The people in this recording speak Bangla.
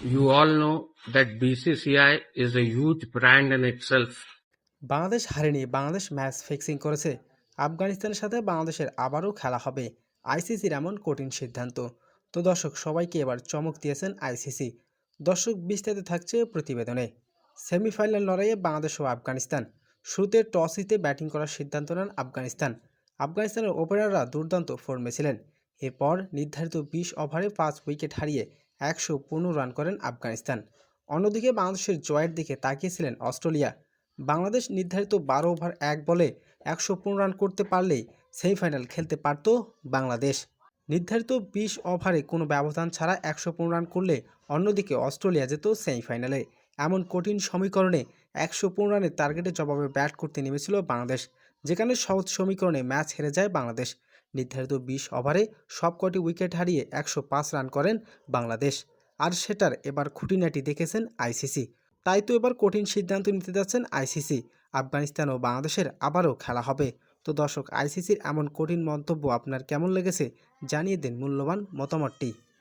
You all know that BCCI is a huge brand in itself. Bangladesh হারেনি, বাংলাদেশ ম্যাচ ফিক্সিং করেছে। আফগানিস্তানের সাথে বাংলাদেশের আবারও খেলা হবে। আইসিসির এমন কঠিন সিদ্ধান্ত। তো দর্শক, সবাইকে এবার চমক দিয়েছেন আইসিসি। দর্শক, বিস্তারিত থাকছে প্রতিবেদনে। সেমিফাইনাল লড়াইয়ে বাংলাদেশ ও আফগানিস্তান। শুরুতে টস জিতে ব্যাটিং করার সিদ্ধান্ত নেন আফগানিস্তান। আফগানিস্তানের ওপেনাররা দুর্দান্ত ফর্মে ছিলেন। এরপর নির্ধারিত 20 ওভারে 5 উইকেট হারিয়ে 115 রান করেন আফগানিস্তান। অন্যদিকে বাংলাদেশের জয়ের দিকে তাকিয়েছিলেন অস্ট্রেলিয়া। বাংলাদেশ নির্ধারিত 12 ওভার 1 বলে 115 রান করতে পারলেই সেমিফাইনাল খেলতে পারত বাংলাদেশ। নির্ধারিত 20 ওভারে কোনো ব্যবধান ছাড়া 115 রান করলে অন্যদিকে অস্ট্রেলিয়া যেত সেমিফাইনালে। এমন কঠিন সমীকরণে 115 রানের টার্গেটের জবাবে ব্যাট করতে নেমেছিল বাংলাদেশ, যেখানে সহজ সমীকরণে ম্যাচ হেরে যায় বাংলাদেশ। নির্ধারিত 20 ওভারে সবকটি উইকেট হারিয়ে 105 রান করেন বাংলাদেশ। আর সেটার এবার খুঁটিনাটি দেখেছেন আইসিসি। তাই তো এবার কঠিন সিদ্ধান্ত নিতে যাচ্ছেন আইসিসি। আফগানিস্তান ও বাংলাদেশের আবারও খেলা হবে। তো দর্শক, আইসিসির এমন কঠিন মন্তব্য আপনার কেমন লেগেছে জানিয়ে দিন মূল্যবান মতামতটি।